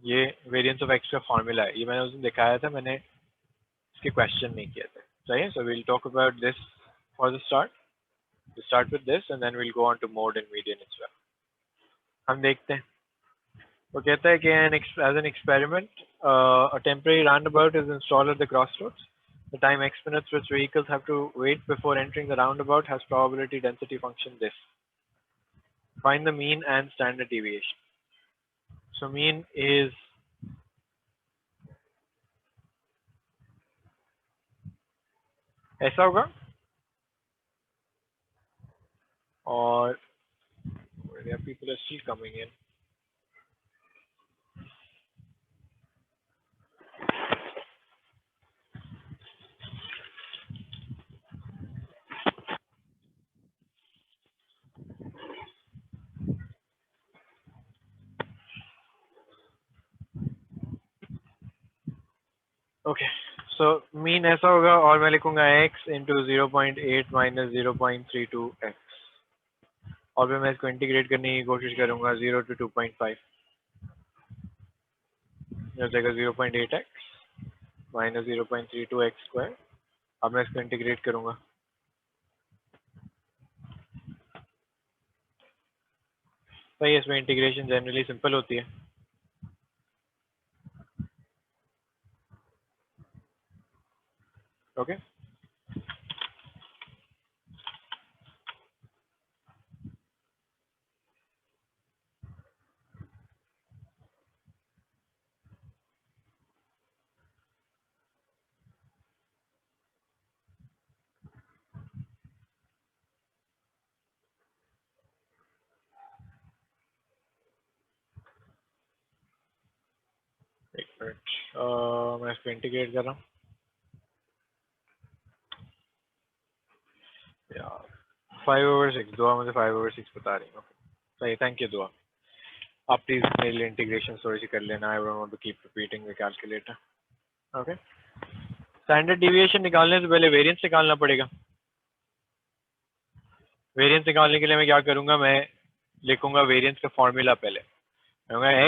ये variance of x का formula है, ये मैंने उस दिन दिखाया था, मैंने इसके क्वेश्चन नहीं किए थे। सही है, so we'll talk about this for the start, start with this and then we'll go on to mode and median as well. हम देखते हैं, वो कहता है कि as an experiment a temporary roundabout is installed at the crossroads. The time x minutes which vehicles have to wait before entering the roundabout has probability density function this. Find the mean and standard deviation. So mean is ऐसा होगा, और people are still coming in. Okay, so mean ऐसा होगा, और मैं लिखूंगा x into 0.8 minus 0.32 x, और फिर मैं इसको इंटीग्रेट करने की कोशिश करूंगा 0 to 2.5, हो जाएगा 0.8x minus 0.32 x square। अब मैं इसको इंटीग्रेट करूंगा, सही है, इसमें इंटीग्रेशन जनरली सिंपल होती है। ओके, एक मिनट, मैं इसको इंटीग्रेट कर रहा हूँ यार। 5/6 दुआ मुझे 5/6 बता रही हूँ। सही, थैंक यू दुआ। आप प्लीज मेरे लिए इंटीग्रेशन थोड़ी सी कर लेना, I don't want to keep repeating the calculator. Okay, standard deviation निकालने से पहले वेरिएंस निकालना पड़ेगा। वेरिएंस निकालने के लिए मैं क्या करूंगा, मैं लिखूंगा वेरिएंस का फॉर्मूला पहले,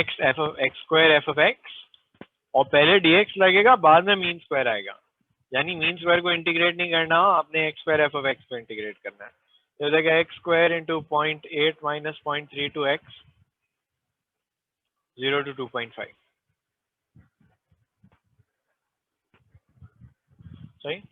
x F of x square F of x, और पहले dx लगेगा, बाद में मीन स्क्वायर आएगा। यानी मीन स्क्वायर को इंटीग्रेट नहीं करना, आपने x square F of x को इंटीग्रेट करना है। तो जाएगा x square into 0.8 minus 0.32 x 0 to 2.5। सही,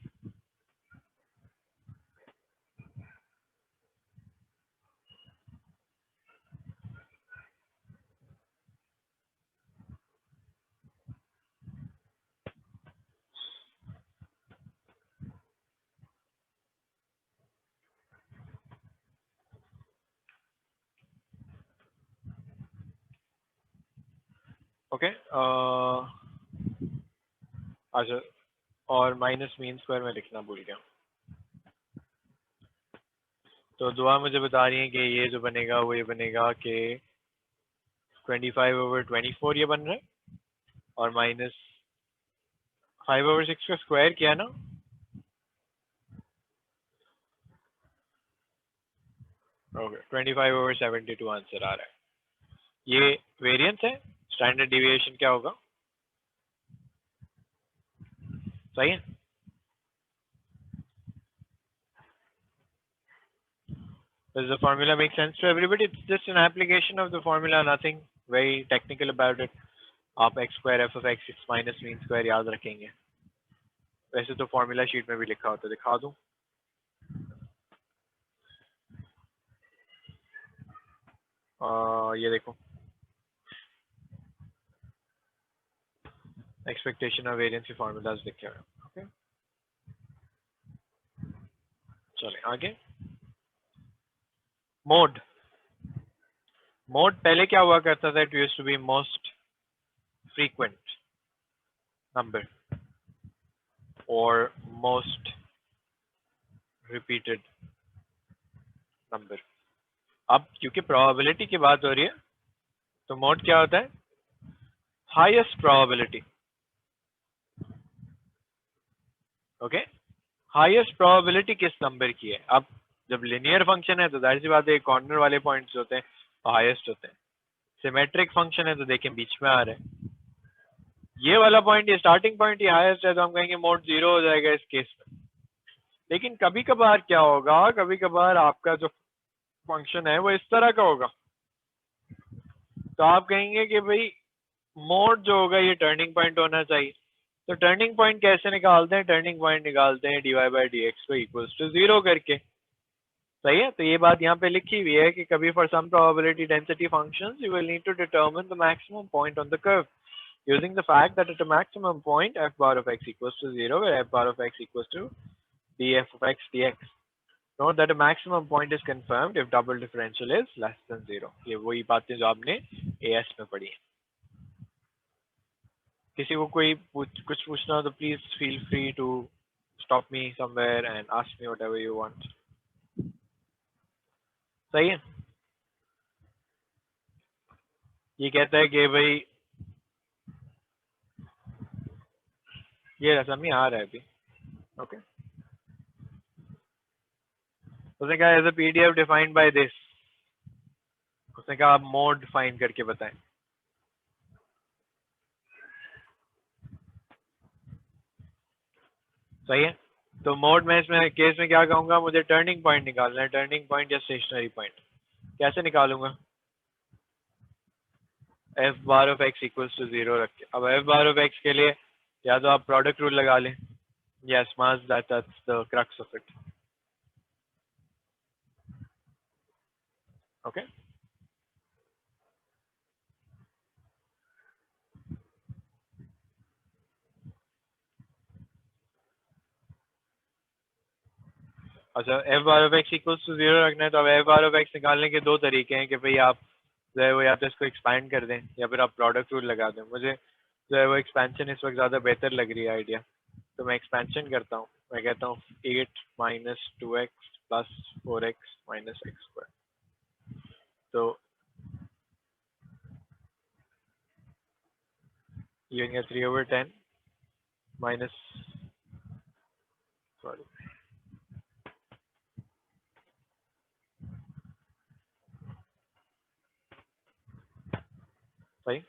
ओके। अच्छा, और माइनस मीन स्क्वायर में लिखना भूल गया। तो दुआ मुझे बता रही है कि ये जो बनेगा वो ये बनेगा कि 25/24 ये बन रहा है, और माइनस 5/6 का स्क्वायर किया ना, ओके, 25/72 आंसर आ रहा है। ये वेरिएंस है, स्टैंडर्ड डिविएशन क्या होगा? सही है। Does the formula make sense to everybody? It's just an application of the formula, nothing very technical about it. आप x square f of x minus mean square याद रखेंगे। वैसे तो फॉर्मूला शीट में भी लिखा होता है, दिखा दूं? ये देखो, एक्सपेक्टेशन ऑफ वेरिएंस के फॉर्मूलाज लिखे हुए हैं। ओके, चले आगे। मोड, मोड पहले क्या हुआ करता था? It used to be most frequent number और मोस्ट रिपीटेड नंबर। अब क्योंकि प्रोबेबिलिटी की बात हो रही है, तो मोड क्या होता है? Highest probability. Okay, highest probability किस नंबर की है? अब जब लिनियर फंक्शन है तो जाहिर सी बात है कॉर्नर वाले पॉइंट्स होते हैं तो हाईएस्ट होते हैं। सिमेट्रिक फंक्शन है तो देखें बीच में आ रहे हैं, ये वाला पॉइंट, ये स्टार्टिंग पॉइंट ये हाईएस्ट है, तो हम कहेंगे मोड 0 हो जाएगा इस केस में। लेकिन कभी कभार क्या होगा, कभी कभार आपका जो फंक्शन है वो इस तरह का होगा, तो आप कहेंगे कि भाई मोड जो होगा ये टर्निंग पॉइंट होना चाहिए। तो टर्निंग पॉइंट कैसे निकालते हैं? टर्निंग पॉइंट निकालते हैं dy बाई डी एक्स को इक्वल्स टू 0 करके। सही है, तो ये बात यहाँ पे लिखी हुई है कि कभी for some probability density functions you will need to determine the maximum point on the curve using the fact that at a maximum point f bar of x equals to 0 where f bar of x equals to df of x dx. Note that a maximum point is confirmed if double differential is less than 0. ये वही बातें जो आपने AS में पढ़ी हैं। किसी को कोई कुछ पूछना हो तो please feel free to stop me somewhere and ask me whatever you want. सही है, ये कहता है कि भाई ये रसम ही आ रहा है अभी। ओके, उसने कहा as a PDF defined by this, उसने कहा आप मोड डिफाइन करके बताएं। सही है, तो मोड में इसमें केस में क्या कहूंगा, मुझे टर्निंग पॉइंट निकालना है, टर्निंग पॉइंट या स्टेशनरी पॉइंट। कैसे निकालूंगा? F bar of X equals to 0 रख के। अब एफ बार ऑफ एक्स के लिए या तो आप प्रोडक्ट रूल लगा लें, yes mass that's the crux of it. Okay, अच्छा F bar of X equals to 0 रखना है, तो अब एफ बार ऑफ एक्स निकालने के दो तरीके हैं कि भाई आप जो है वो या तो इसको एक्सपैंड कर दें या फिर आप प्रोडक्ट रूल लगा दें। मुझे जो है वो एक्सपेंशन इस वक्त ज़्यादा बेहतर लग रही है आइडिया, तो मैं एक्सपेंशन करता हूँ। मैं कहता हूँ 8 minus 2x plus 4x minus x square. तो ये बन गया 3/10 माइनस, सॉरी सही,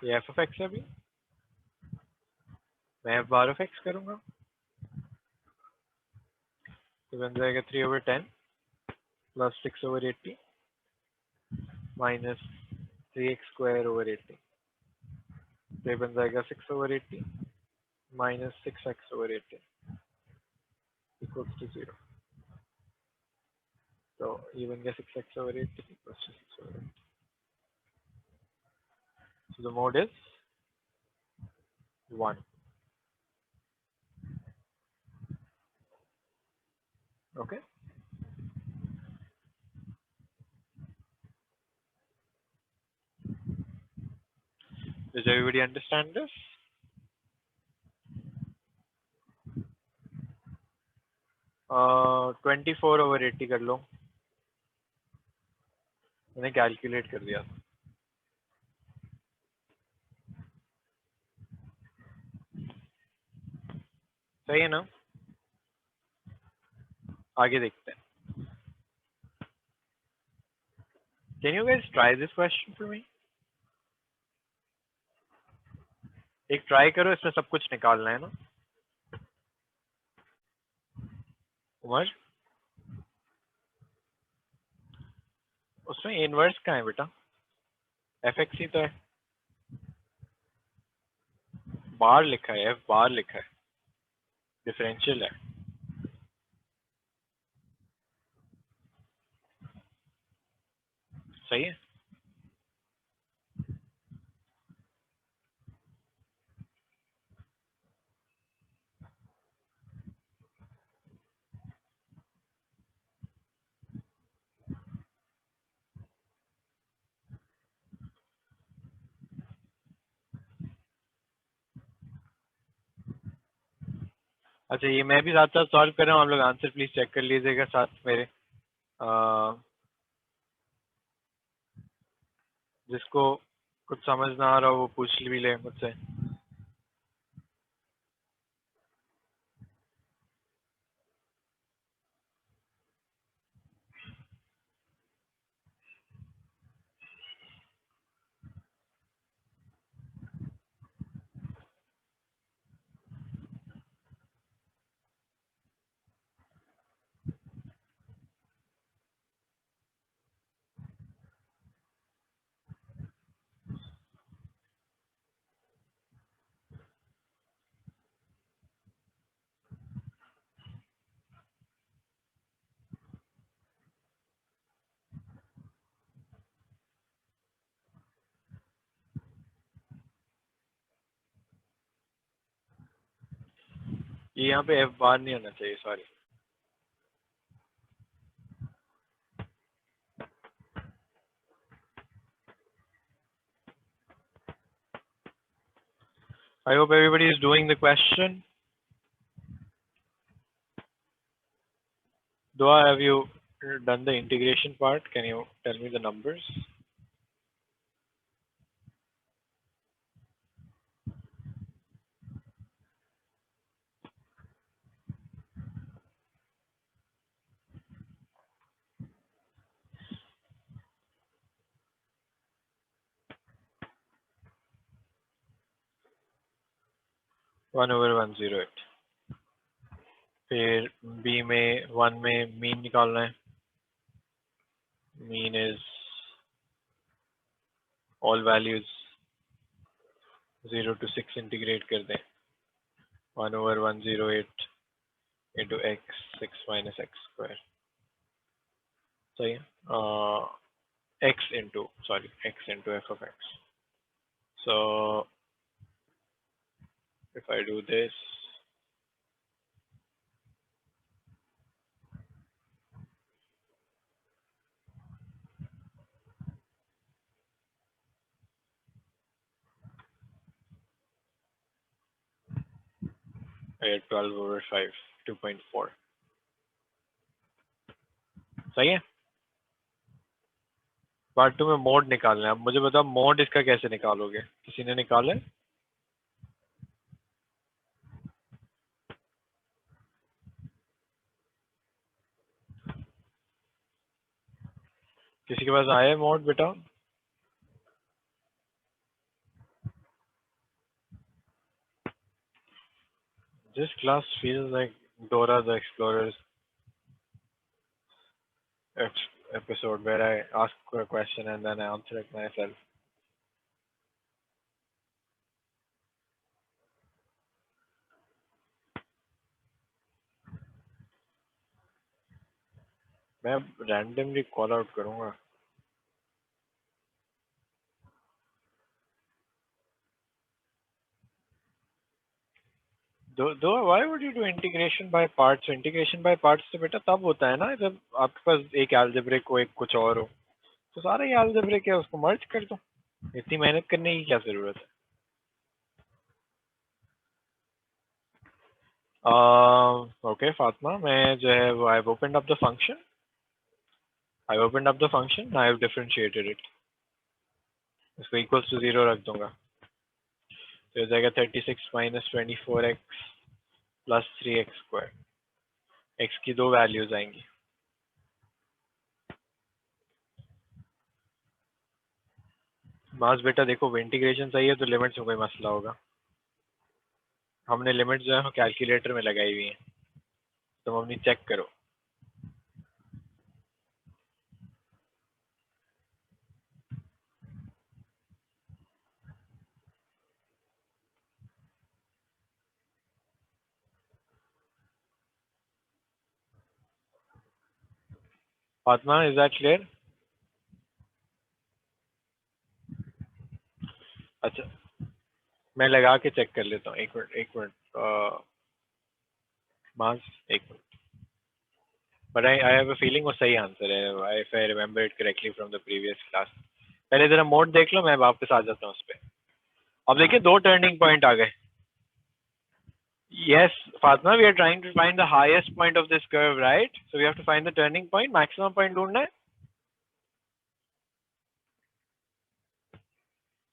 ये एफ ऑफ एक्स है। अभी मैं एफ बार ऑफ एक्स करूँगा, तो बन जाएगा 3/10 plus 6/80 minus 3x square over 80। तो ये बन जाएगा 6/80 minus 6x over 80 equals to 0। तो ये बन गया 6x over 80 equals to 6 over 80. So the mode is 1. Okay. Does everybody understand this? Uh, 24 over 80 कर लो, मैंने कैलकुलेट कर दिया। सही है ना? आगे देखते हैं। Can you guys try this question for me? एक ट्राई करो, इसमें सब कुछ निकालना है ना। उमर, उसमें इनवर्स कहाँ है बेटा? एफ एक्स ही तो है, बार लिखा है, एफ बार लिखा है, डिफरेंशियल है। सही है, अच्छा ये मैं भी साथ साथ सॉल्व कर रहा हूँ, आप लोग आंसर प्लीज चेक कर लीजिएगा साथ मेरे। जिसको कुछ समझ ना आ रहा हो वो पूछ भी ले मुझसे। ये यहाँ पे f बार नहीं होना चाहिए, sorry. I hope everybody is doing the question. Dua, have you done the integration part? Can you tell me the numbers? One over 108। फिर b में 1 में मीन निकालना है। Mean is all values 0 to 6 integrate कर दें। 1 over 108 into x 6 minus x square, सही है। x into f of x. So if I do this, I get 12 over 5, 2.4, सही है। पार्ट 2 में मोड निकालना है। अब मुझे बताओ मोड इसका कैसे निकालोगे, किसी ने निकाला है? किसी के पास आया है मोड बेटा? This class feels like Dora the Explorer's episode where I ask a question and then I answer it myself. मैं randomly call out करूँगा। Why would you do integration by parts? Integration by parts तो बेटा तब होता है ना जब आपके पास एक algebraic को एक कुछ और हो, तो सारा ही algebraic है, उसको merge कर दो। इतनी मेहनत करने की क्या जरूरत है? Okay, Fatma, मैं जो है वो I've opened up the function. Now I've differentiated it. इसको equals to 0 रख दूंगा, तो हो जाएगा 36 minus 24x plus 3x square. x की दो वैल्यूज आएंगी। मास बेटा देखो इंटीग्रेशन सही है तो लिमिट्स में कोई मसला होगा। हमने लिमिट्स जो है कैलकुलेटर में लगाई हुई हैं, तुम अपनी चेक करो। Fatima, is that clear? अच्छा, मैं लगा के चेक कर लेता हूँ। एक मिनट मास, एक minute. But I have a feeling वो सही आंसर है, if I remember it correctly from the previous class. पहले जरा मोड देख लो, मैं वापस आ जाता हूँ उस पर। अब देखिए दो टर्निंग पॉइंट आ गए। Yes, Fatma, we are trying to find the highest point of this curve, right? So we have to find the turning point, maximum point ढूंढना है,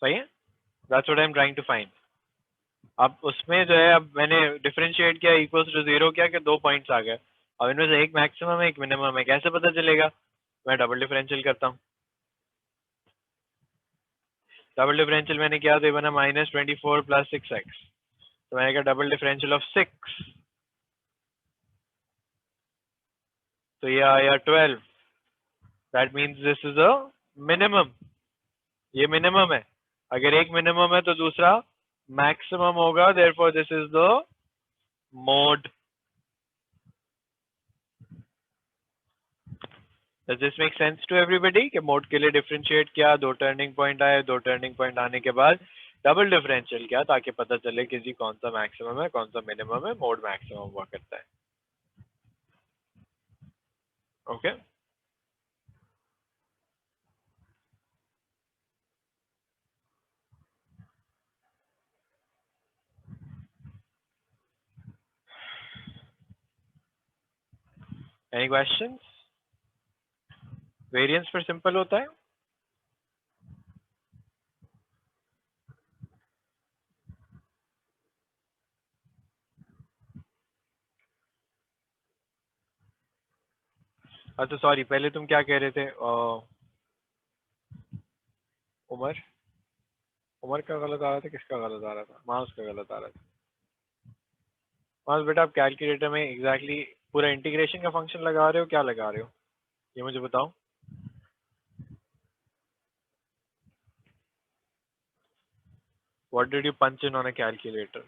सही है? That's what I'm trying to find. अब उसमें जो है, अब मैंने डिफरेंशिएट किया, इक्वल्स टू 0 किया कि दो पॉइंट्स आ गए। अब इनमें से एक मैक्सिमम है एक मिनिमम है, कैसे पता चलेगा? मैं डबल डिफरेंशियल करता हूँ। डबल डिफरेंशियल मैंने किया तो ये बना -24 प्लस 6x, तो मैंने कहा डबल डिफरेंशियल ऑफ 6, तो ये आया 12। That means this is a minimum, ये मिनिमम है। अगर एक मिनिमम है तो दूसरा मैक्सिमम होगा, therefore this is the mode. Does this make sense to everybody कि मोड के लिए डिफरेंशिएट किया, दो टर्निंग पॉइंट आए, दो टर्निंग पॉइंट आने के बाद डबल डिफरेंशियल क्या, ताकि पता चले किसी कौन सा मैक्सिमम है कौन सा मिनिमम है, मोड मैक्सिमम हुआ करता है. Okay any questions? वेरिएंस पर सिंपल होता है. अच्छा सॉरी, पहले तुम क्या कह रहे थे? उमर उमर का गलत आ रहा था, किसका गलत आ रहा था? मास का गलत आ रहा था. मास बेटा, आप कैलकुलेटर में एग्जैक्टली पूरा इंटीग्रेशन का फंक्शन लगा रहे हो, क्या लगा रहे हो ये मुझे बताओ. What did you punch in on a calculator?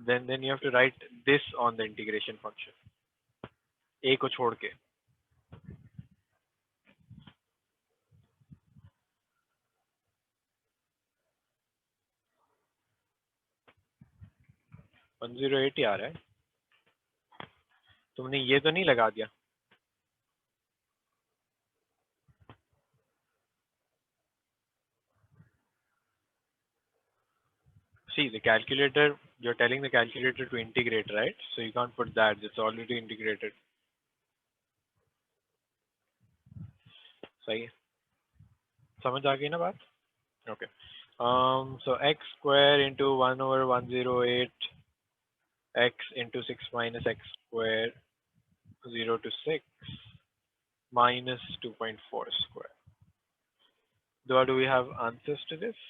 Then you have to write this on the integration function. A को छोड़ के. वन 108 ही आ रहा है. तुमने ये तो नहीं लगा दिया? See, the calculator, you're telling the calculator to integrate, right? So you can't put that, it's already integrated. सही है, समझ आ गई ना बात? Okay. So x square into 1 over 108 x into 6 minus x square 0 to 6 minus 2.4 square. Do we have answers to this?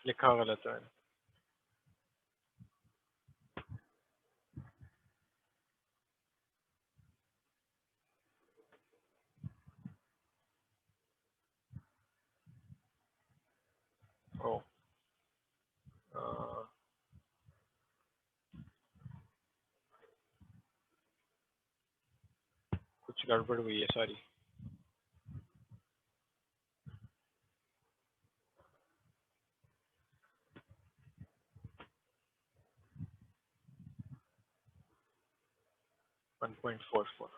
लिखा गलत है. ओ कुछ गड़बड़ हुई है, sorry. One 1.44.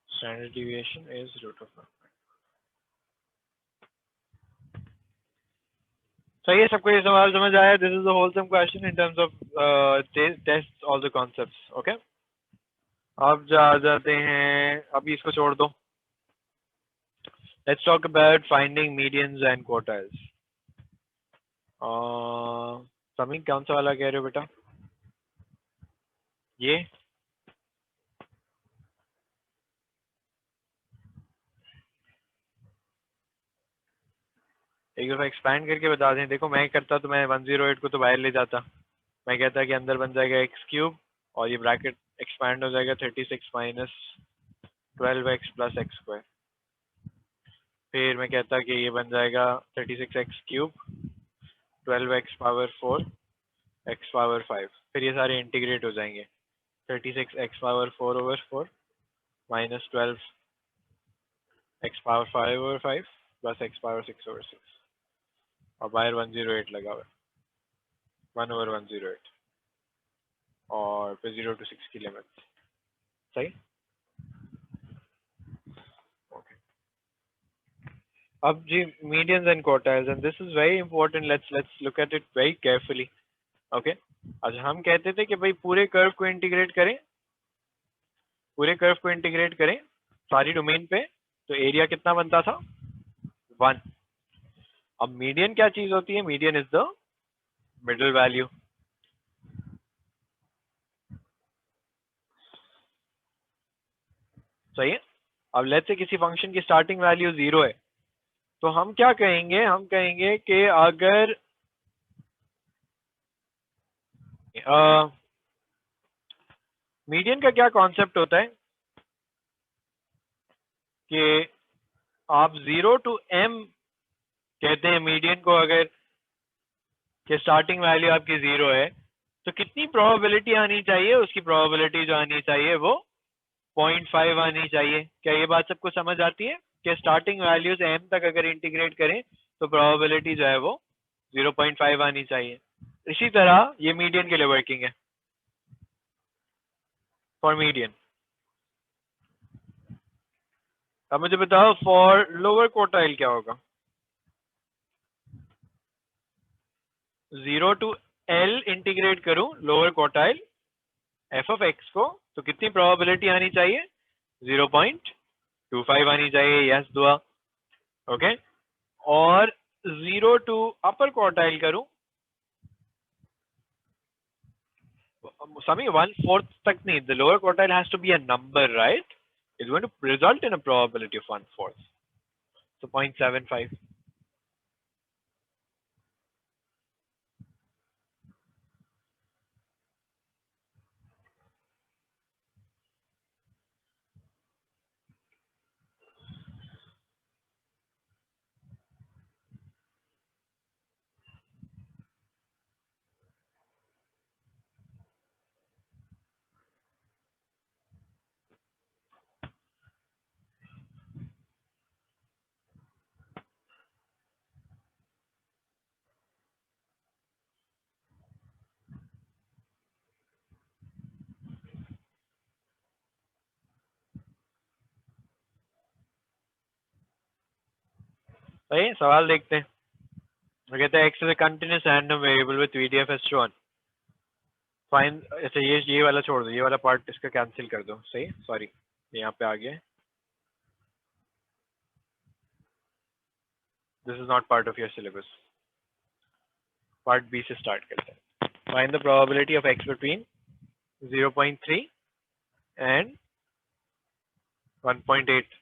Standard deviation is root of 1. सही है, सबको ये सवाल समझ आया? This is the wholesome question in terms of test all the concepts. Okay, अब जाते हैं, अभी इसको छोड़ दो. Let's talk about finding medians and quartiles. समीन, कौन सा वाला कह रहे हो बेटा? ये एक दफा एक्सपैंड करके बता दें. देखो, मैं करता तो मैं 108 को तो बाहर ले जाता. मैं कहता कि अंदर बन जाएगा एक्स क्यूब और ये ब्रैकेट एक्सपैंड हो जाएगा 36 minus 12x plus x square. फिर मैं कहता कि ये बन जाएगा 36x cube 12x power 4 x power 5. फिर ये सारे इंटीग्रेट हो जाएंगे. 36x power 4 over 4 minus 12x power 5 over 5 plus x power 6 over 6. और बाहर 108 लगा हुआ है, 1 ओवर 108 और फिर 0 to 6 की लिमिट. सही. ओके, अब जी medians and quartiles, and this is very important. Let's look at it very carefully. Okay, अच्छा हम कहते थे कि भाई पूरे कर्व को इंटीग्रेट करें, पूरे कर्व को इंटीग्रेट करें सारी डोमेन पे, तो एरिया कितना बनता था? 1। अब मीडियन क्या चीज होती है? Median is the middle value. सही है। अब लेट्स से किसी फंक्शन की स्टार्टिंग वैल्यू 0 है, तो हम क्या कहेंगे? हम कहेंगे कि अगर मीडियन का क्या कॉन्सेप्ट होता है कि आप 0 टू m कहते हैं मीडियन को, अगर कि स्टार्टिंग वैल्यू आपकी 0 है तो कितनी प्रोबेबिलिटी आनी चाहिए? उसकी प्रोबेबिलिटी जो आनी चाहिए वो 0.5 आनी चाहिए। क्या ये बात सबको समझ आती है कि स्टार्टिंग वैल्यू से m तक अगर इंटीग्रेट करें तो प्रोबेबिलिटी जो है वो 0.5 आनी चाहिए। इसी तरह ये मीडियन के लिए वर्किंग है, फॉर मीडियन। अब मुझे बताओ फॉर लोअर क्वार्टाइल क्या होगा? 0 टू l इंटीग्रेट करूं lower quartile f of x को, तो कितनी प्रोबेबिलिटी आनी चाहिए? 0.25 आनी चाहिए। यस दुआ। ओके। और 0 टू अपर क्वार्टाइल करूं, समी 1/4 तक नहीं, the lower quartile has to be a number, right? It's going to result in a probability of 1/4, so 0.75. सही, सवाल देखते हैं। वो कहते हैं x is a continuous random variable with VDF as shown. Fine. अच्छा ये वाला छोड़ दो, ये वाला पार्ट इसका कैंसिल कर दो। सही, सॉरी, यहाँ पे आ गया। This is not part of your syllabus. Part B से स्टार्ट करते हैं। Find the probability of x between 0.3 and 1.8।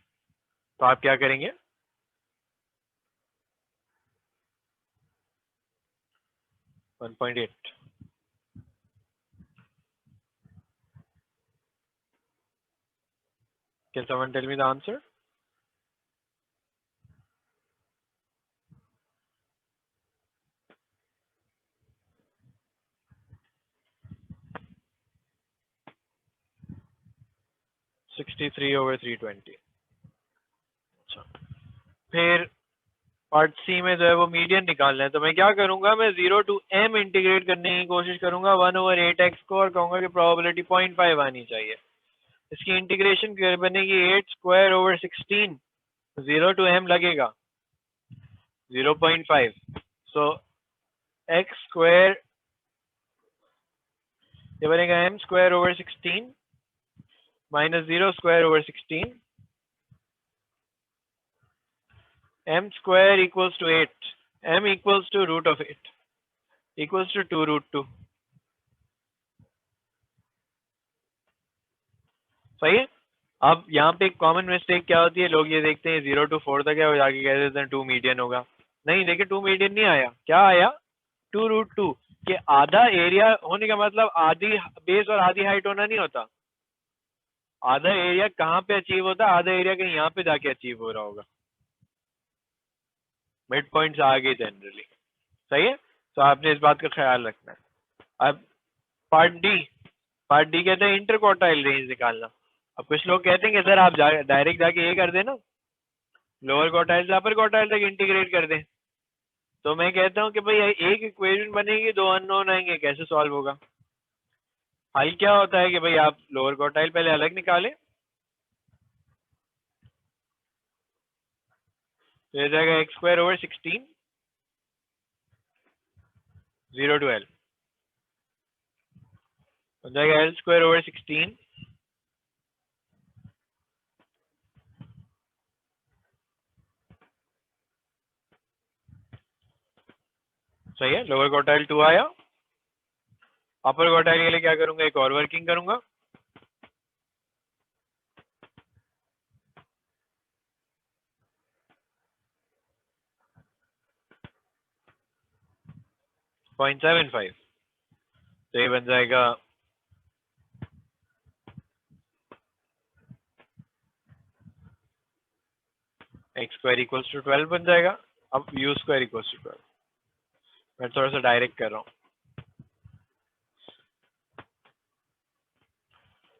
तो आप क्या करेंगे? 1.8। Can someone tell me the answer? (63/320). अच्छा, फिर पार्ट सी में जो है वो मीडियन निकालना है, तो मैं क्या करूंगा? मैं 0 टू m इंटीग्रेट करने की कोशिश करूंगा 1/8x को, और कहूंगा कि प्रोबेबिलिटी 0.5 आनी चाहिए। इसकी इंटीग्रेशन बनेगी 8/16। 0 टू m लगेगा 0.5, सो x स्क्वायर, ये बनेगा m²/16 minus 0²/16, m square equals to 8, m equals to root of 8 equals to 2√2। सही है। अब यहाँ पे एक कॉमन मिस्टेक क्या होती है? लोग ये देखते हैं 0 to 4 तक है और आगे कह देते हैं 2 मीडियन होगा। नहीं, देखिए 2 मीडियन नहीं आया। क्या आया? 2√2 के आधा एरिया होने का मतलब आधी बेस और आधी हाइट होना नहीं होता। आधा एरिया कहाँ पे अचीव होता है? आधा एरिया कहीं यहाँ पे जाके अचीव हो रहा होगा, मिड पॉइंट से आगे जनरली। सही है, तो आपने इस बात का ख्याल रखना है। अब पार्ट डी, पार्ट डी कहते हैं इंटर क्वार्टाइल रेंज निकालना। अब कुछ लोग कहते हैं कि सर आप डायरेक्ट जाके ये कर देना, लोअर क्वार्टाइल से अपर क्वार्टाइल तक इंटीग्रेट कर दें। तो मैं कहता हूँ कि भाई एक इक्वेशन बनेगी, 2 अननोन आएंगे, कैसे सॉल्व होगा? हल क्या होता है कि भाई आप लोअर क्वार्टाइल पहले अलग निकालें, तो ये जाएगा x²/16 0 to l, हो जाएगा l²/16 सही है, लोअर क्वार्टाइल 2 आया। अपर क्वार्टाइल के लिए क्या करूंगा, एक और वर्किंग करूंगा। .75, तो ये बन जाएगा एक्स स्क्वायर इक्वल्स टू 12 बन जाएगा। अब यू स्क्वायर इक्वल्स टू 12, मैं थोड़ा सा डायरेक्ट कर रहा हूँ।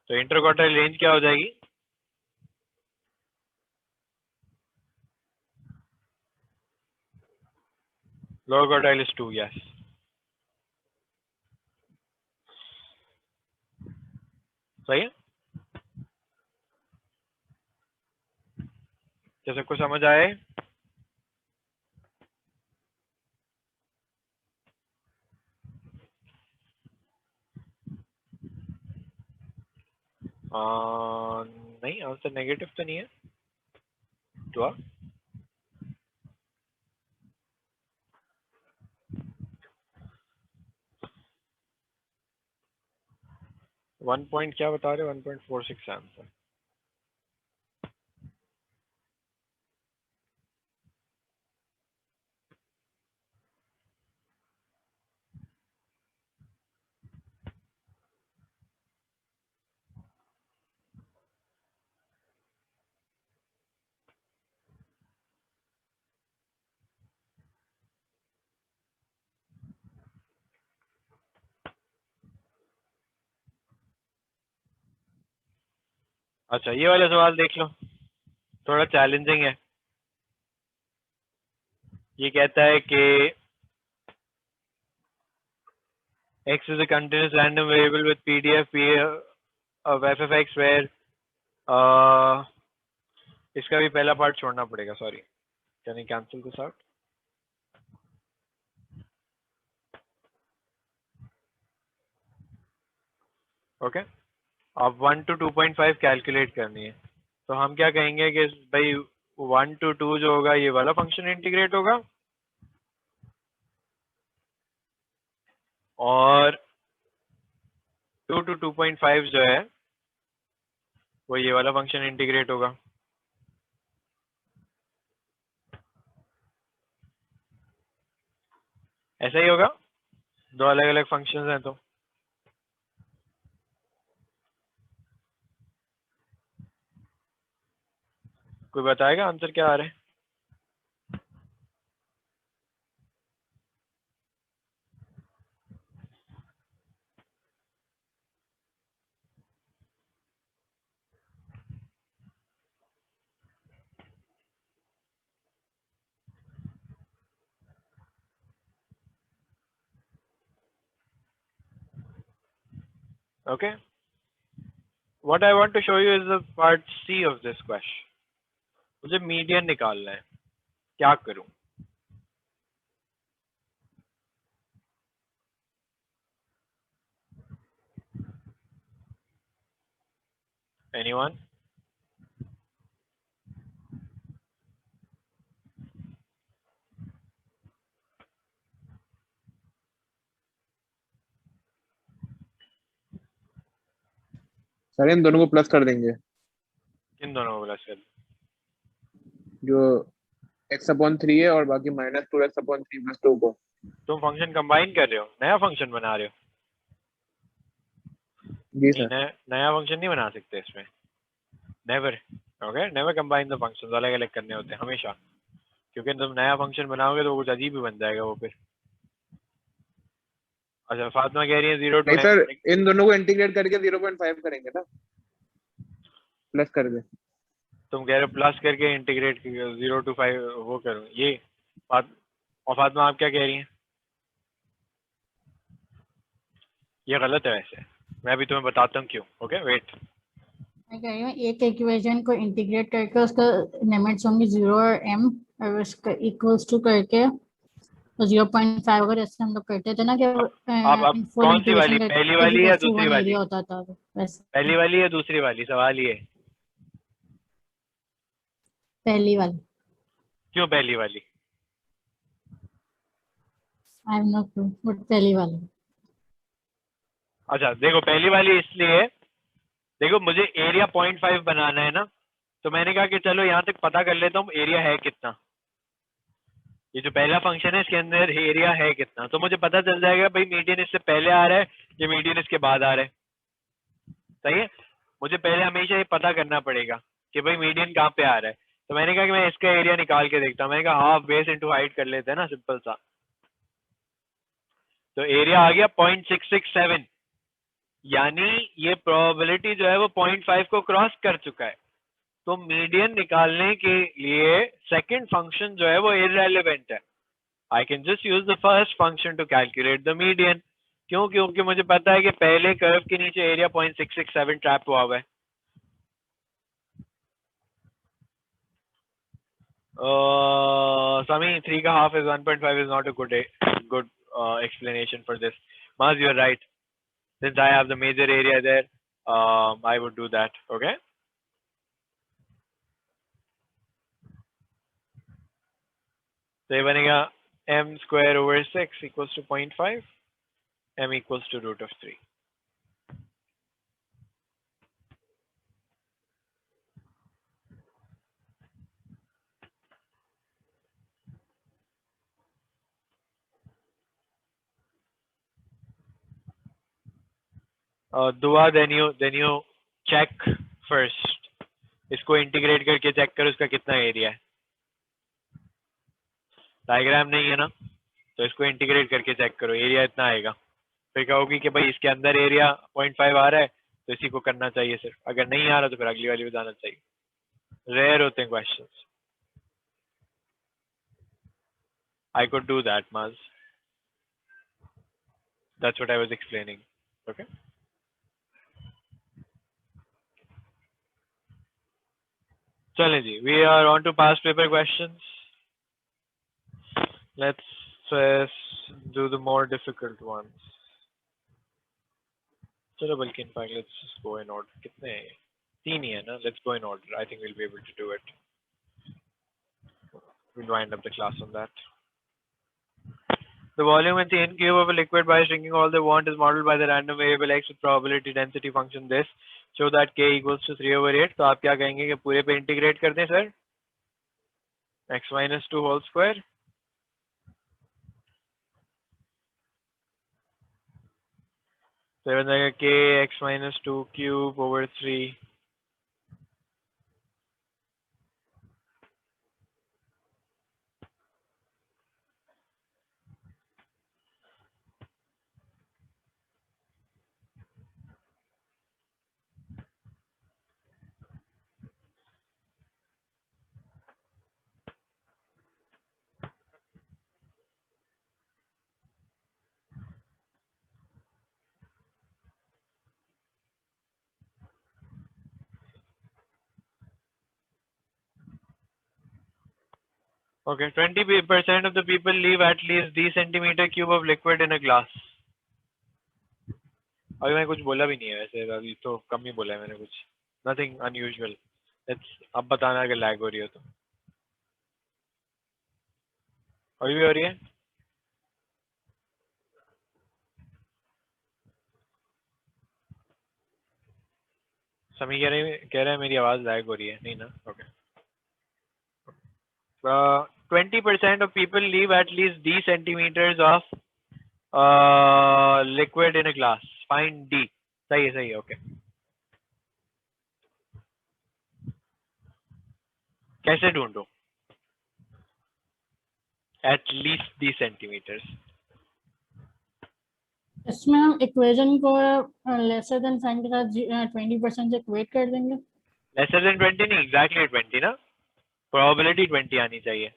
तो इंटर क्वार्टाइल रेंज क्या हो जाएगी, लोअर क्वार्टाइल इज 2, यस। सही है, क्या सबको समझ आए? नहीं, आंसर नेगेटिव तो नहीं है। तो 1 पॉइंट क्या बता रहे हो, 1.46 आंसर। अच्छा, ये वाला सवाल देख लो, थोड़ा चैलेंजिंग है। ये कहता है कि x is a continuous random variable with PDF P of f of x where इसका भी पहला पार्ट छोड़ना पड़ेगा, sorry, can you cancel this out? Okay, अब 1 to 2.5 कैलकुलेट करनी है, तो हम क्या कहेंगे कि भाई 1 to 2 जो होगा ये वाला फंक्शन इंटीग्रेट होगा, और 2 to 2.5 जो है वो ये वाला फंक्शन इंटीग्रेट होगा। ऐसा ही होगा, दो अलग अलग फंक्शंस हैं। तो कोई बताएगा आंसर क्या आ रहा है? Okay, what I want to show you is the part C of this question. मुझे मीडियन निकालना है, क्या करूं? एनीवन? सर इन दोनों को प्लस कर देंगे, किन दोनों को प्लस कर? जो x/3 है और बाकी -2x/3 + 2 को। तुम फंक्शन कंबाइन कर रहे हो, नया फंक्शन बना रहे हो? जी नहीं, सर। नया फंक्शन नहीं बना सकते इसमें, never. Okay, never combine the functions, अलग अलग करने होते हैं हमेशा, क्योंकि तुम नया फंक्शन बनाओगे तो कुछ अजीब ही बन जाएगा वो फिर। अच्छा, फातिमा कह रही है 0 to नहीं सर, इन दोनों को इंटीग्रेट करके 0.5 करेंगे ना, प्लस कर दे। तुम कह रहे हो प्लस करके इंटीग्रेट 0 to 5 वो करूँ ये और फातिमा आप क्या कह रही हैं? ये गलत है वैसे, मैं अभी तुम्हें बताता हूँ क्यों। ओके वेट, मैं कह रही हूँ एक इक्वेशन को इंटीग्रेट करके उसका लिमिट्स होंगी 0 और m, और उसका इक्वल्स टू करके 0.5 अगर ऐसे हम लोग करते थे ना कि अब फुल कौन सी वाली, इंटीग्रेशन करके पहली वाली या इक्वल्स टू दूसरी 1 वाली? एरिया होता था वैसे। पहली वाली या दूसरी वाली, सवाल ये है। पहली वाली। क्यों पहली वाली? I have no clue, but पहली वाली। अच्छा देखो पहली वाली इसलिए, देखो मुझे एरिया 0.5 बनाना है ना, तो मैंने कहा कि चलो यहाँ तक पता कर लेता हूँ एरिया है कितना। ये जो पहला फंक्शन है इसके अंदर एरिया है कितना, तो मुझे पता चल जाएगा भाई मीडियन इससे पहले आ रहा है या मीडियन इसके बाद आ रहा है। सही है, मुझे पहले हमेशा ये पता करना पड़ेगा कि भाई मीडियन कहाँ पे आ रहा है। तो मैंने कहा कि मैं इसका एरिया निकाल के देखता हूँ, मैंने कहा हाफ बेस इंटू हाइट कर लेते हैं ना, सिंपल सा। तो एरिया आ गया 0.667, यानी ये प्रोबेबिलिटी जो है वो 0.5 को क्रॉस कर चुका है। तो मीडियन निकालने के लिए सेकंड फंक्शन जो है वो इररेलेवेंट है। I can just use the first function to calculate the median. क्यों? क्योंकि मुझे पता है कि पहले कर्व के नीचे एरिया 0.667 ट्रैप हुआ हुआ है। Sami, 3 का half is 1.5 is not a good explanation for this. Maz, you're right. Since I have the major area there, I would do that. Okay. So ये बनेगा m square over 6 equals to 0.5, m equals to root of 3. दुआ, then you check first. इसको integrate करके check करो इसका कितना area है। Diagram नहीं है ना, तो इसको इंटीग्रेट करके चेक करो, एरिया इतना आएगा। फिर कहोगी कि भाई इसके अंदर एरिया 0.5 आ रहा है तो इसी को करना चाहिए सिर्फ, अगर नहीं आ रहा तो फिर अगली वाली बताना चाहिए। रेयर होते हैं questions. I could do that, Maz. That's what I was explaining. Okay. चलें जी, we are on to past paper questions. Let's do the more difficult ones. चलो बल्कि in fact let's just go in order. कितने हैं? 3 ही है ना? Let's go in order. I think we'll be able to do it. We'll wind up the class on that. The volume and the n cube of a liquid by shrinking all they want is modeled by the random variable x with probability density function this, so that k equals to 3/8. तो आप क्या कहेंगे कि पूरे पे integrate कर दें sir, x minus 2 whole square. तो ये बन जाएगा k x minus 2 cube over 3. Okay, 20% of the people leave at least d centimeter cube of liquid in a glass. अभी मैं कुछ बोला भी नहीं है वैसे, अभी तो कम ही बोला है मैंने कुछ, nothing unusual. Let's अब बताना अगर लैग हो रही हो तो। अभी भी हो रही है? समी कह रहे हैं मेरी आवाज लैग हो रही है, नहीं ना? Okay. 20% of people leave at least d centimeters of liquid in a glass. Find d. सही है, ओके। कैसे ढूंढूं? At least d centimeters. इसमें हम इक्वेशन को लेसर देन साइन के साथ 20% से इक्वेट कर देंगे। Lesser than 20 नहीं, exactly 20 ना, probability 20 आनी चाहिए।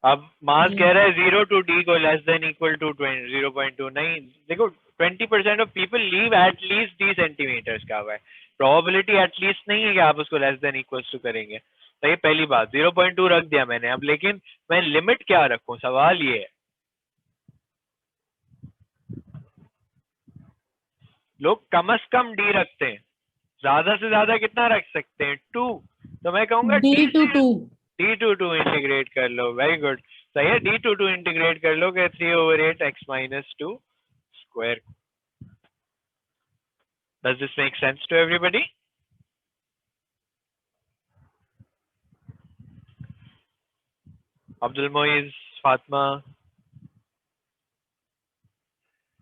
अब मास कह रहा है 0 to d को लेस देन इक्वल टू 0.2, नहीं देखो 20% of people leave at least d centimetres का हुआ है, प्रोबेबिलिटी एट लीस्ट नहीं है कि आप उसको लेस देन इक्वल टू करेंगे। तो ये पहली बात, 0.2 रख दिया मैंने। अब लेकिन मैं लिमिट क्या रखूं, सवाल ये है। लोग कम से कम d रखते हैं, ज्यादा से ज्यादा कितना रख सकते हैं? 2। तो मैं कहूंगा d to 2 इंटीग्रेट कर लो। Very good. सही है, d2 इंटीग्रेट कर लो कि 3/8 x minus 2 square. Does this make sense to everybody? Abdul Moiz, Fatma,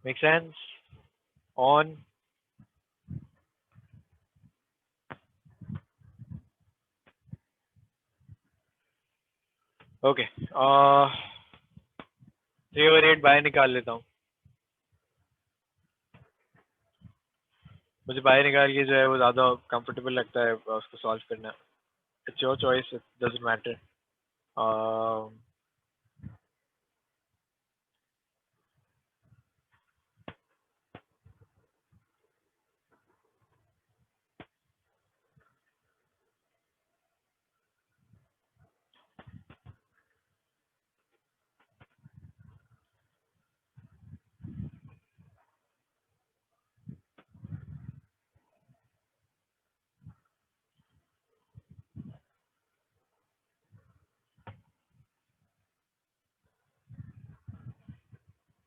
make sense? On. Okay. 3/8 बाहर निकाल लेता हूँ. मुझे बाहर निकाल के जो है वो ज़्यादा कंफर्टेबल लगता है उसको सॉल्व करना. It's your choice. It doesn't matter.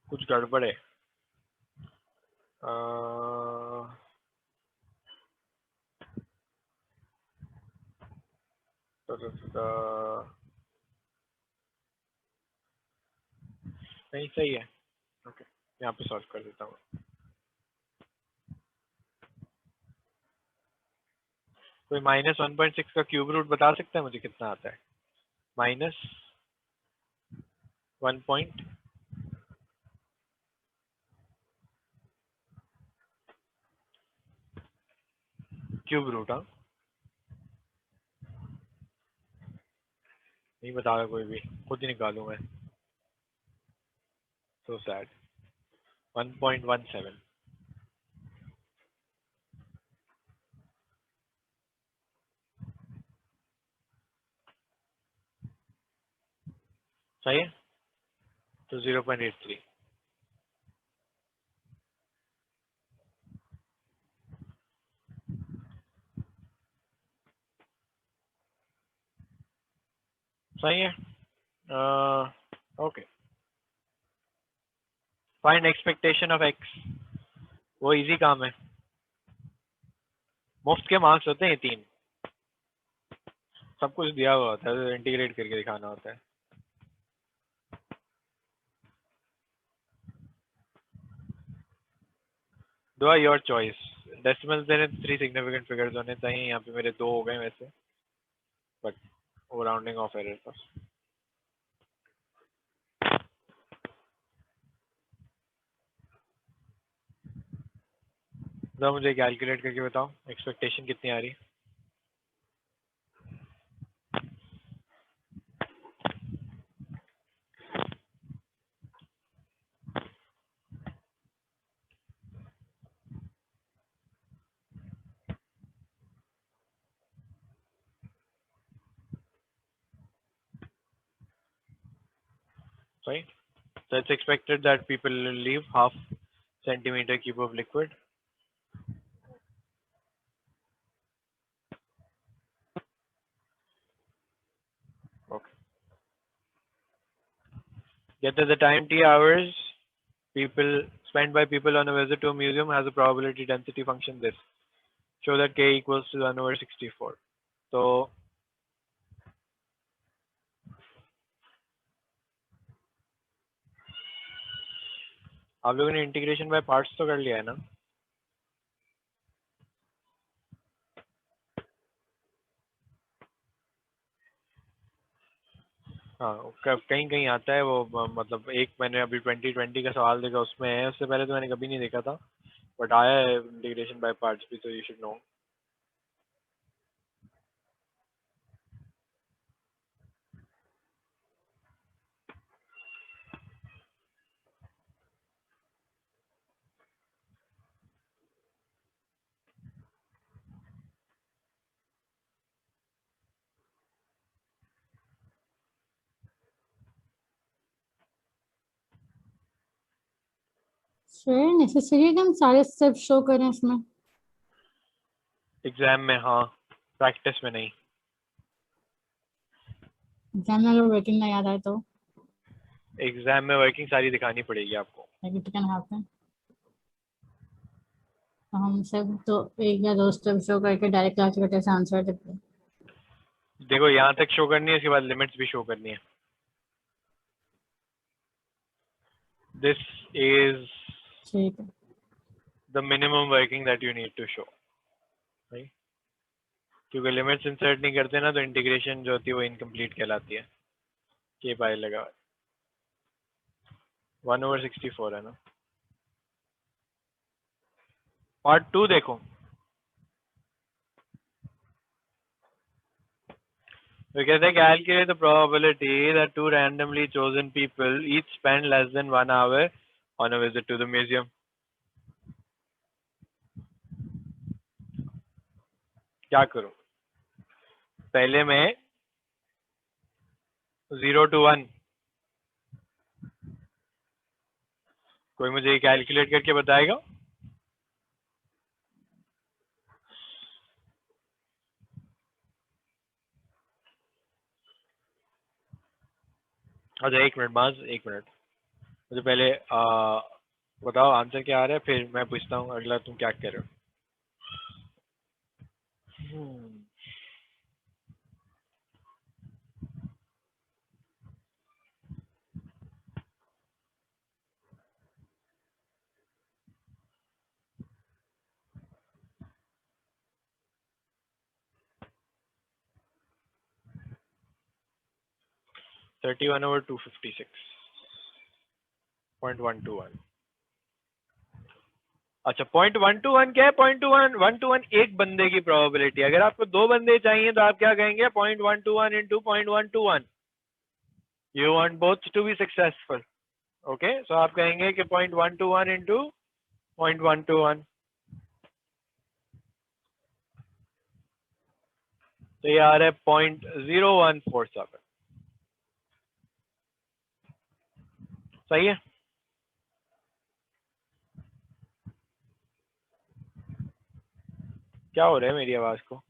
कुछ गड़बड़ है. नहीं सही है. ओके, यहाँ पे सॉल्व कर देता हूँ. कोई -1.6 का क्यूब रूट बता सकता है मुझे कितना आता है? -1 क्यूब रूट. हाँ, नहीं बताया कोई भी, खुद ही निकालूं मैं. So sad. 1.17. सही है, तो 0.83. सही है. Okay. Find expectation of x. वो इजी काम है, मुफ्त के मार्क्स होते हैं 3. सब कुछ दिया हुआ होता है, तो इंटीग्रेट करके दिखाना होता है. दुआ योर चॉइस. डेसिमल्स देने 3 सिग्निफिकेंट फिगर्स होने चाहिए. यहाँ पे मेरे 2 हो गए वैसे, बट वो राउंडिंग ऑफ एरर था. तो मुझे कैलकुलेट करके बताओ एक्सपेक्टेशन कितनी आ रही है. Right? So it's expected that people will leave half centimeter cube of liquid. Okay. Get that the time t hours people spent by people on a visit to a museum has a probability density function this. Show that k equals to 1/64. So आप लोगों ने integration by parts तो कर लिया है ना? हाँ, कहीं कहीं आता है वो, मतलब एक मैंने अभी 2020 का सवाल देखा उसमें है, उससे पहले तो मैंने कभी नहीं देखा था, बट आया है इंटीग्रेशन बाय पार्ट्स भी, तो you should know. Sir necessary है कि हम सारे स्टेप शो करें इसमें? एग्जाम में हाँ, प्रैक्टिस में नहीं. एग्जाम में अगर वर्किंग ना याद आए तो एग्जाम में वर्किंग सारी दिखानी पड़ेगी आपको। like it can happen। तो हम सब तो एक या दो स्टेप शो करके डायरेक्ट कैलकुलेटर से आंसर देते हैं। देखो यहाँ तक शो करनी है, इसके बाद लिमिट्स भी शो करनी है। दिस इज ठीक है। The minimum working that you need to show, right? क्योंकि लिमिट्स इंसर्ट नहीं करते ना तो इंटीग्रेशन जो होती है वो इनकम्प्लीट कहलाती है। के पाई लगा 1/64 है ना। पार्ट 2 देखो, तो कहते हैं calculate the probability that two randomly chosen people each spend less than 1 hour on a visit to the museum. क्या करूं? पहले मैं 0 to 1, कोई मुझे कैलकुलेट करके बताएगा? अच्छा एक मिनट बाज, एक मिनट मुझे पहले बताओ आंसर क्या आ रहा है, फिर मैं पूछता हूँ अगला तुम क्या कर रहे हो। 31/256.121। अच्छा 0.121 क्या है? 0.121 एक बंदे की प्रोबेबिलिटी। अगर आपको 2 बंदे चाहिए तो आप क्या कहेंगे? 0.121 into 0.121। You want both to be successful, okay? So आप कहेंगे कि 0.121 into 0.121, तो ये आ रहा है 0.0147। सही है? क्या हो रहा है मेरी आवाज को?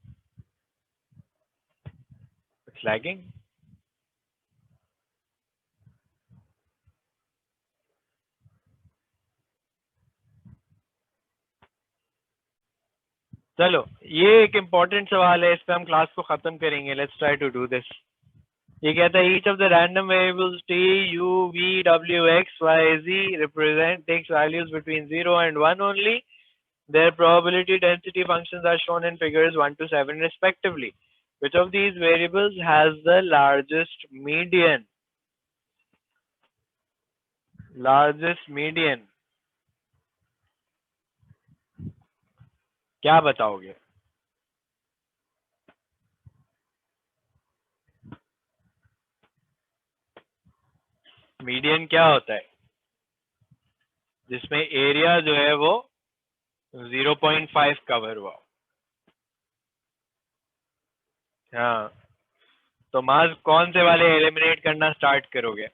It's lagging. चलो ये एक इम्पोर्टेंट सवाल है, इस पे हम क्लास को खत्म करेंगे। Let's try to do this. ये कहता है each of the random variables t, u, v, w, x, y, z takes values between 0 and 1 only. Their probability density functions are shown in figures 1 to 7 respectively. Which of these variables has the largest median? Largest median. क्या बताओगे? Median क्या होता है? जिसमें area जो है वो 0.5 cover हुआ। हाँ, तो मास कौन से वाले एलिमिनेट करना स्टार्ट करोगे?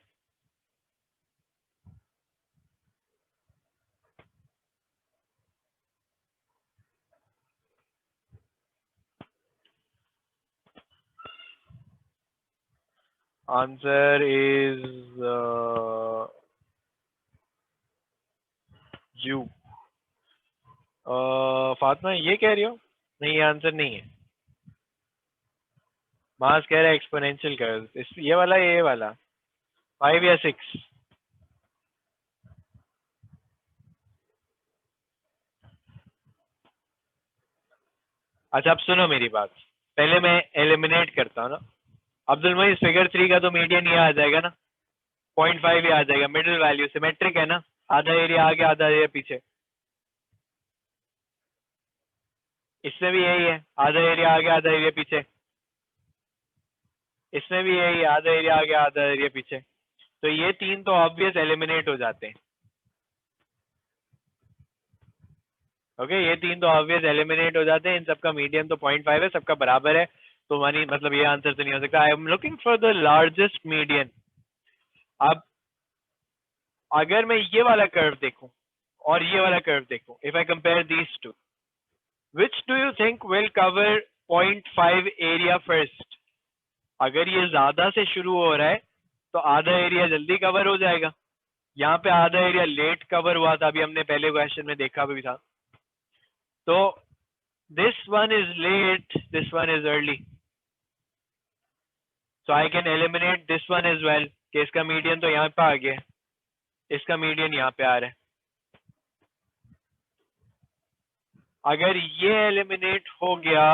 Answer is you. फातिमा ये कह रही हो? नहीं, ये आंसर नहीं है। मास कह रहा है एक्सपोनेंशियल कर, ये वाला, ये वाला 5 या 6। अच्छा अब सुनो मेरी बात, पहले मैं एलिमिनेट करता हूँ ना। अब्दुल मजीद फिगर 3 का तो मीडियन ये आ जाएगा ना, 0.5 ही आ जाएगा। मिडिल वैल्यू सिमेट्रिक है ना, आधा एरिया आगे आधा एरिया पीछे। इसमें भी यही है, आधा एरिया आगे आधा एरिया पीछे। इसमें भी यही है, आधा एरिया आगे आधा एरिया पीछे। तो ये 3 तो ऑब्वियस एलिमिनेट हो जाते हैं। ओके, ये 3 तो ऑब्वियस एलिमिनेट हो जाते हैं। इन सबका मीडियन तो 0.5 है, सबका बराबर है। तो मानी मतलब ये आंसर तो नहीं हो सकता। I am looking for the largest median. अब अगर मैं ये वाला कर्व देखूं और ये वाला कर्व देखूं, if I compare these two, which do you think will cover 0.5 area first? अगर ये ज्यादा से शुरू हो रहा है तो आधा एरिया जल्दी कवर हो जाएगा। यहाँ पे आधा एरिया लेट कवर हुआ था, अभी हमने पहले क्वेश्चन में देखा भी था। तो this one is late, this one is early, so I can eliminate this one as well, कि इसका मीडियन तो यहाँ पे आ गया, इसका मीडियन यहाँ पे आ रहा है। अगर ये एलिमिनेट हो गया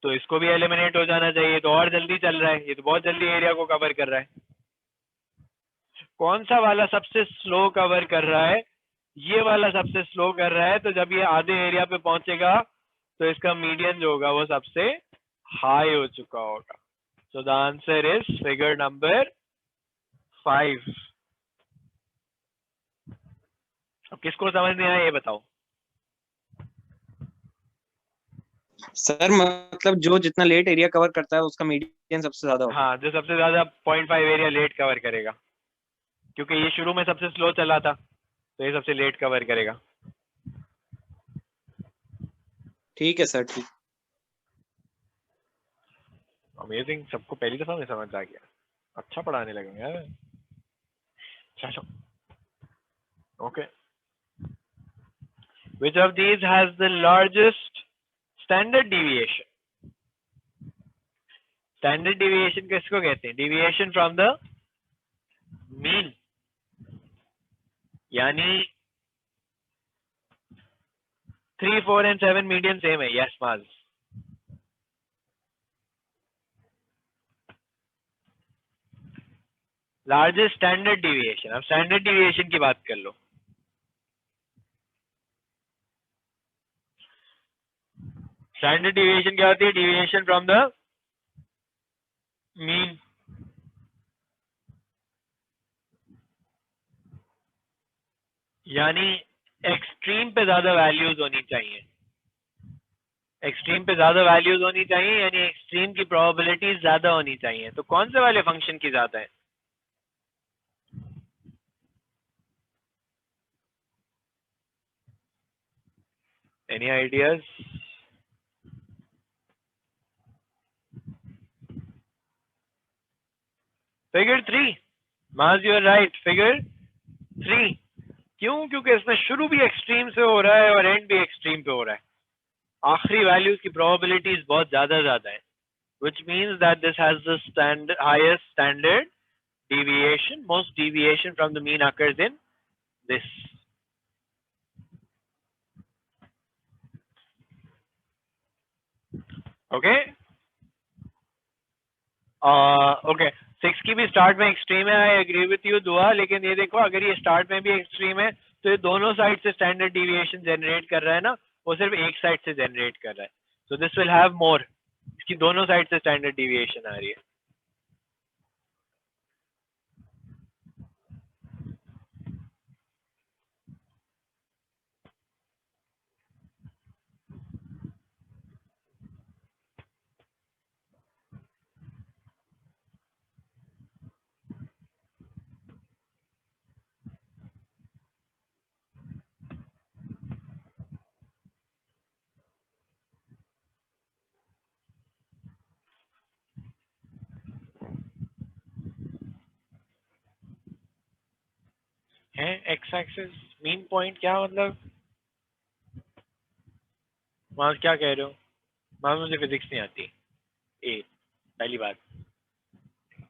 तो इसको भी एलिमिनेट हो जाना चाहिए, तो और जल्दी चल रहा है, ये तो बहुत जल्दी एरिया को कवर कर रहा है। कौन सा वाला सबसे स्लो कवर कर रहा है? ये वाला सबसे स्लो कर रहा है। तो जब ये आधे एरिया पे पहुंचेगा तो इसका मीडियन जो होगा वो सबसे हाई हो चुका होगा। So the answer is figure number 5। अब किसको समझ नहीं आया ये बताओ। सर मतलब जो जितना लेट एरिया कवर करता है उसका मीडियन सबसे ज्यादा होता है। हाँ, जो सबसे ज्यादा 0.5 एरिया लेट कवर करेगा, क्योंकि ये शुरू में सबसे स्लो चला था तो ये सबसे लेट कवर करेगा। ठीक है सर, ठीक। अमेजिंग, सबको पहली दफा में समझ आ गया। अच्छा पढ़ाने लगे यार। चलो, okay. Which of these has the largest standard deviation? Standard deviation किसको कहते हैं? Deviation from the mean, यानी 3, 4 and 7 median same है। Yes, Maz. Largest standard deviation। अब standard deviation की बात कर लो। स्टैंडर्ड डिविएशन क्या होती है? Deviation from the mean. यानी एक्सट्रीम पे ज्यादा वैल्यूज होनी चाहिए, एक्सट्रीम पे ज्यादा वैल्यूज होनी चाहिए, यानी एक्सट्रीम की प्रोबेबिलिटीज ज्यादा होनी चाहिए। तो कौन से वाले फंक्शन की ज्यादा है? Any ideas? फिगर 3। माज यू आर राइट, फिगर 3। क्यों? क्योंकि इसमें शुरू भी एक्सट्रीम से हो रहा है और एंड भी एक्सट्रीम पे हो रहा है। आखिरी वैल्यूज की प्रोबेबिलिटीज बहुत ज्यादा है, which means that this has the highest standard deviation. Most deviation from the mean occurs in this. Okay. Okay. 6 की भी स्टार्ट में एक्सट्रीम है, आई एग्री विथ यू दुआ। लेकिन ये देखो, अगर ये स्टार्ट में भी एक्सट्रीम है तो ये दोनों साइड से स्टैंडर्ड डिविएशन जनरेट कर रहा है ना, वो सिर्फ एक साइड से जनरेट कर रहा है। So this will have more, इसकी दोनों साइड से स्टैंडर्ड डिविएशन आ रही है। है एक्स एक्सिस मीन पॉइंट क्या मतलब? वहां क्या कह रहे हो? वहां मुझे फिजिक्स नहीं आती। ए, पहली बात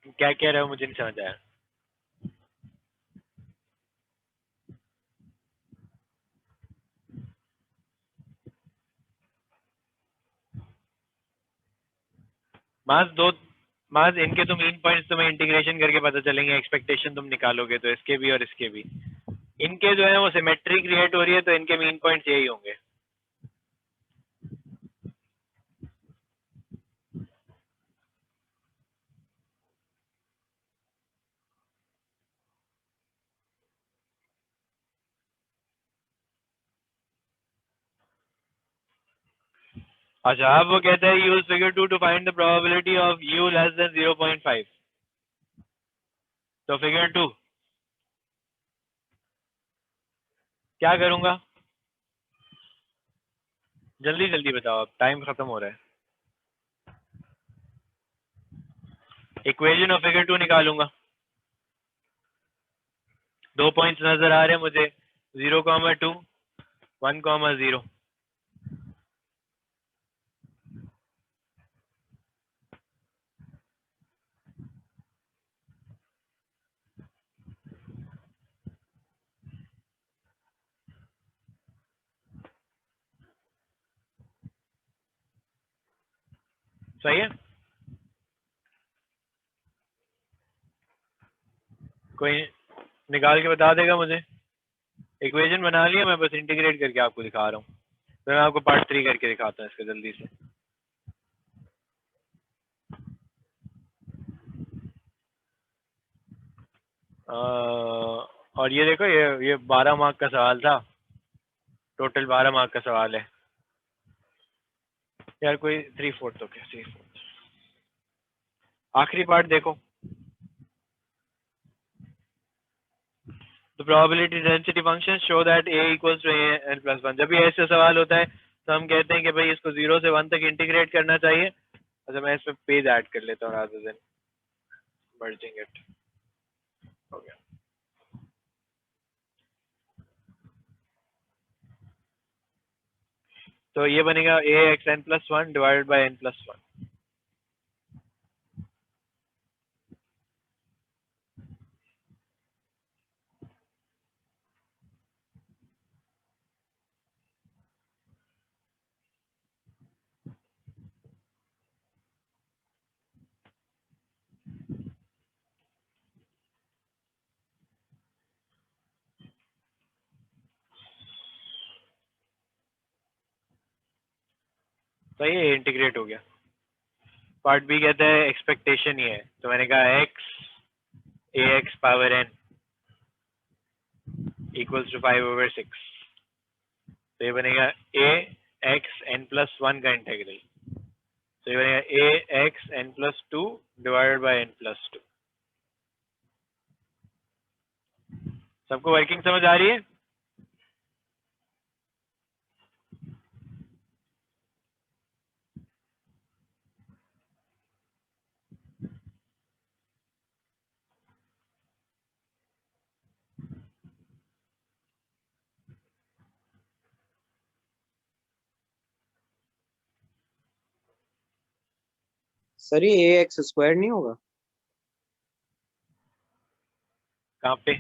क्या कह रहे हो मुझे नहीं समझ आया। माज इनके तो मीन पॉइंट्स तुम्हें इंटीग्रेशन करके पता चलेंगे, एक्सपेक्टेशन तुम निकालोगे तो इसके भी और इसके भी। इनके जो है वो सिमेट्री क्रिएट हो रही है तो इनके मीन पॉइंट्स यही होंगे। अच्छा, अब वो कहते हैं use figure 2 to find the probability of u less than 0.5। तो फिगर 2 क्या करूंगा? जल्दी जल्दी बताओ, अब टाइम खत्म हो रहा है। इक्वेशन ऑफ फिगर 2 निकालूंगा। 2 पॉइंट्स नजर आ रहे हैं मुझे, 0,2 1,0। सही है, कोई निकाल के बता देगा मुझे। इक्वेशन बना लिया, मैं बस इंटीग्रेट करके आपको दिखा रहा हूँ। तो मैं आपको पार्ट 3 करके दिखाता हूँ इसके जल्दी से। और ये देखो, ये 12 मार्क का सवाल था, टोटल 12 मार्क का सवाल है यार। कोई 3/4 तो क्या 3/4। आखिरी पार्ट देखो, the probability density function show that a equals to n+1। जब भी ऐसे सवाल होता है तो हम कहते हैं कि भाई इसको 0 से 1 तक इंटीग्रेट करना चाहिए। अच्छा, मैं इसमें पेज ऐड कर लेता हूँ रादर देन मर्जिंग इट। हो गया। तो ये बनेगा ax n+1 divided by n+1। सही है, इंटीग्रेट हो गया। पार्ट बी कहता है एक्सपेक्टेशन ही है, तो मैंने कहा x ax power n equals to 5/6। तो ये बनेगा ax n+1 का इंटीग्रल। तो ये बनेगा ax n+2 divided by n+2। सबको वर्किंग समझ आ रही है? सर ये ax² नहीं होगा? कहाँ पे?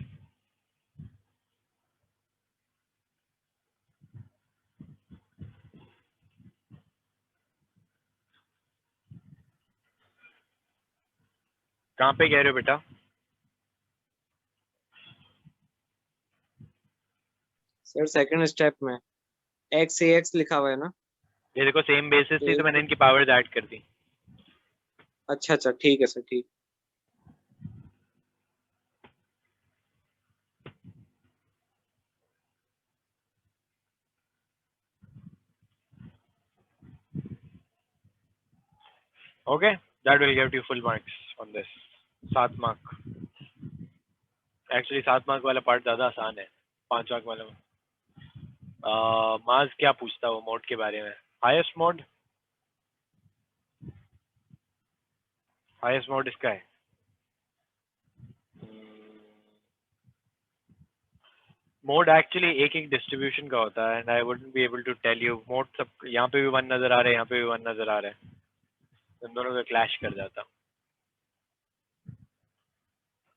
कहाँ पे कह रहे हो बेटा? सर सेकंड स्टेप में x ax लिखा हुआ है ना? ये देखो, सेम बेसिस थी तो मैंने इनकी पावर्स ऐड कर दी। अच्छा अच्छा, ठीक है सर, ठीक। Okay, that will give you full marks on this. 7 mark. Actually 7 mark वाला पार्ट ज्यादा आसान है 5 मार्क वाला में। माज क्या पूछता वो मोड के बारे में? हाईएस्ट मोड, हाईएस्ट मोड इसका है। मोड एक्चुअली एक एक डिस्ट्रीब्यूशन का होता है and I wouldn't be able to tell you. Mode सब यहाँ पे भी 1 नजर आ रहा है, यहाँ पे भी 1 नजर आ रहा है, इन दोनों का क्लैश कर जाता।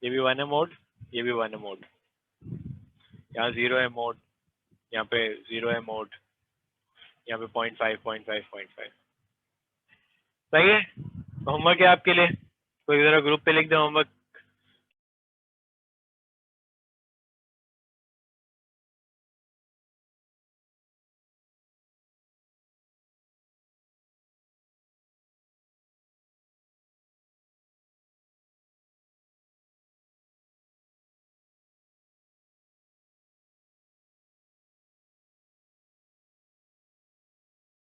ये भी 1 है मोड, ये भी 1 है मोड। यहाँ 0 है मोड, यहाँ पे 0 है मोड, यहाँ पे 0.5 0.5 0.5। सही है। होमवर्क है आपके लिए, कोई जरा ग्रुप पे लिख दे होमवर्क।